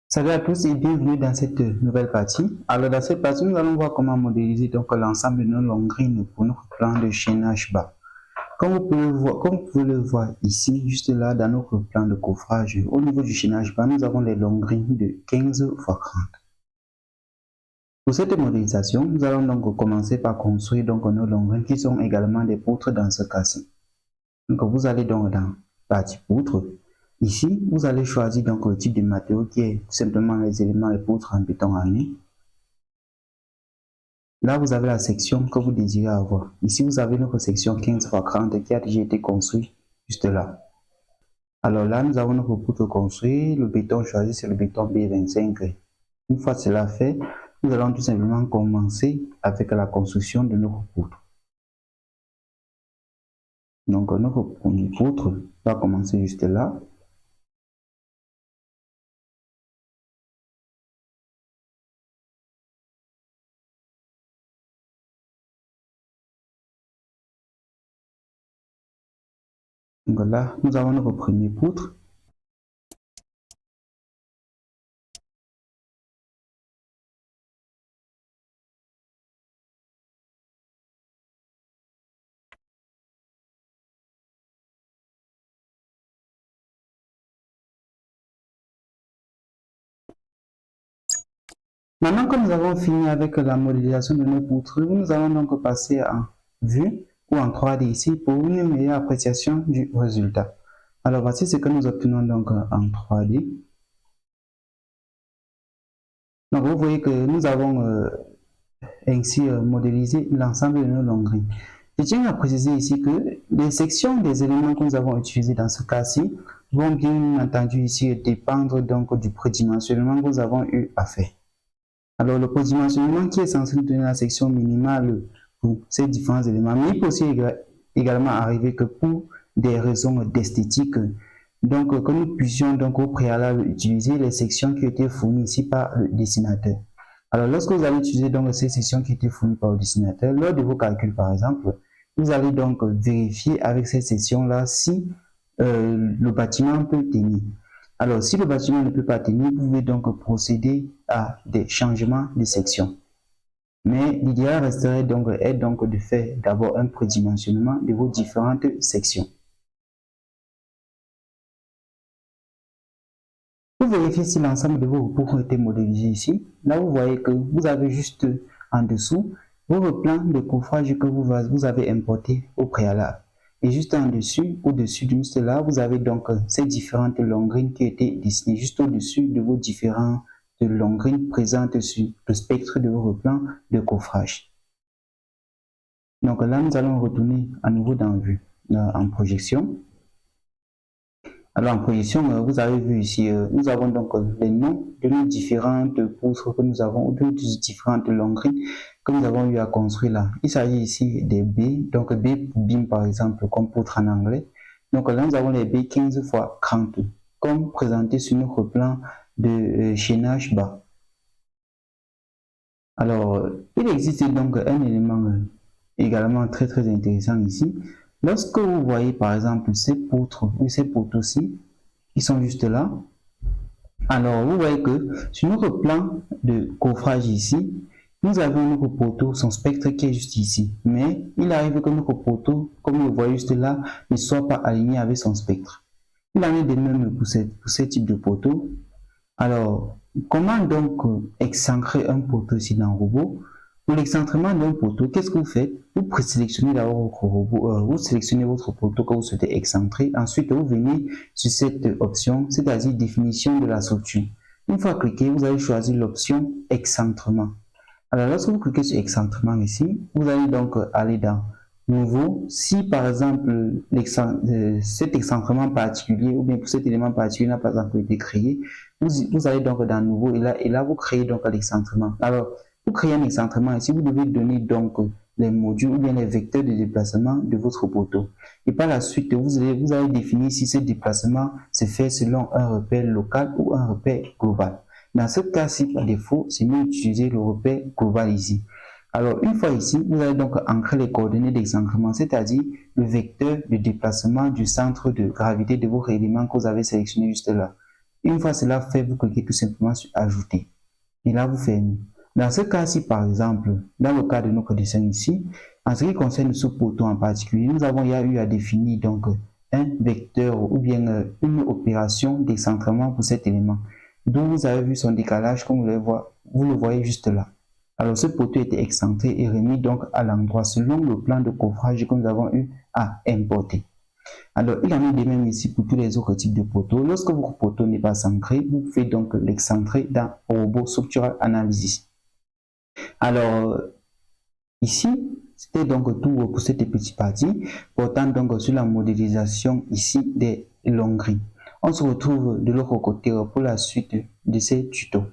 Salut à tous et bienvenue dans cette nouvelle partie. Alors dans cette partie, nous allons voir comment modéliser donc l'ensemble de nos longrines pour notre plan de chaînage bas. Comme vous pouvez le voir ici, juste là dans notre plan de coffrage, au niveau du chaînage bas, nous avons les longrines de 15 x 30. Pour cette modélisation, nous allons donc commencer par construire donc nos longrines qui sont également des poutres dans ce cas-ci. Donc vous allez donc dans partie poutre. Ici, vous allez choisir donc le type de matériau qui est tout simplement les éléments et poutres en béton armé. Là, vous avez la section que vous désirez avoir. Ici, vous avez notre section 15 x 30 qui a déjà été construite juste là. Alors là, nous avons notre poutre construite. Le béton choisi, c'est le béton B25. Une fois cela fait, nous allons tout simplement commencer avec la construction de notre poutre. Donc, notre premier poutre va commencer juste là. Donc là, nous avons notre premier poutre. Maintenant que nous avons fini avec la modélisation de nos poutres, nous allons donc passer en vue ou en 3D ici pour une meilleure appréciation du résultat. Alors voici ce que nous obtenons donc en 3D. Donc vous voyez que nous avons ainsi modélisé l'ensemble de nos longrines. Je tiens à préciser ici que les sections des éléments que nous avons utilisés dans ce cas-ci vont bien entendu ici dépendre donc du prédimensionnement que nous avons eu à faire. Alors, le prédimensionnement qui est censé nous donner la section minimale pour ces différents éléments, mais il peut aussi également arriver que pour des raisons d'esthétique, donc que nous puissions donc au préalable utiliser les sections qui étaient fournies ici par le dessinateur. Alors, lorsque vous allez utiliser donc ces sections qui étaient fournies par le dessinateur, lors de vos calculs par exemple, vous allez donc vérifier avec ces sections-là si le bâtiment peut tenir. Alors, si le bâtiment ne peut pas tenir, vous pouvez donc procéder à des changements de section. Mais l'idéal resterait donc, de faire d'abord un prédimensionnement de vos différentes sections. Pour vérifier si l'ensemble de vos poutres ont été modélisés ici, là vous voyez que vous avez juste en dessous vos plans de coffrage que vous avez importé au préalable. Et juste en dessus, au-dessus de cela, vous avez donc ces différentes longrines qui ont été dessinées juste au-dessus de vos différentes longrines présentes sur le spectre de vos plans de coffrage. Donc là, nous allons retourner à nouveau dans vue, en projection. Alors en projection, vous avez vu ici, nous avons donc les noms de nos différentes poutres que nous avons, de nos différentes longrines que nous avons eu à construire là. Il s'agit ici des B, donc B pour BIM par exemple, comme poutre en anglais. Donc là, nous avons les B 15 x 30, comme présenté sur notre plan de chaînage bas. Alors, il existe donc un élément également très intéressant ici. Lorsque vous voyez par exemple ces poutres ou ces poteaux-ci, qui sont juste là, alors vous voyez que sur notre plan de coffrage ici, nous avons notre poteau, son spectre qui est juste ici. Mais il arrive que notre poteau, comme vous le voyez juste là, ne soit pas aligné avec son spectre. Il en est de même pour ce type de poteau. Alors, comment donc excentrer un poteau ici dans le robot? Pour l'excentrement d'un poteau, qu'est-ce que vous faites? Vous présélectionnez d'abord votre robot, vous sélectionnez votre poteau que vous souhaitez excentrer. Ensuite, vous venez sur cette option, c'est-à-dire définition de la structure. Une fois cliqué, vous allez choisir l'option excentrement. Alors, lorsque vous cliquez sur excentrement ici, vous allez donc aller dans nouveau. Si par exemple cet excentrement particulier ou bien pour cet élément particulier n'a pas encore été créé, vous allez donc dans nouveau et là vous créez donc l'excentrement. Alors, pour créer un excentrement ici, vous devez donner donc les modules ou bien les vecteurs de déplacement de votre poteau. Et par la suite, vous allez définir si ce déplacement se fait selon un repère local ou un repère global. Dans ce cas-ci, par défaut, c'est mieux d'utiliser le repère global ici. Alors, une fois ici, vous allez donc ancrer les coordonnées d'excentrement, c'est-à-dire le vecteur de déplacement du centre de gravité de votre élément que vous avez sélectionné juste là. Une fois cela fait, vous cliquez tout simplement sur ajouter. Et là, vous fermez. Dans ce cas-ci, par exemple, dans le cas de notre dessin ici, en ce qui concerne ce poteau en particulier, nous avons eu à définir donc un vecteur ou bien une opération d'excentrement pour cet élément. D'où vous avez vu son décalage, comme vous le voyez juste là. Alors ce poteau était excentré et remis donc à l'endroit selon le plan de coffrage que nous avons eu à importer. Alors il en est de même ici pour tous les autres types de poteaux. Lorsque votre poteau n'est pas centré, vous pouvez donc l'excentrer dans Robot Structural Analysis. Alors ici, c'était donc tout pour cette petite partie portant donc sur la modélisation ici des longueries. On se retrouve de l'autre côté pour la suite de ces tutos.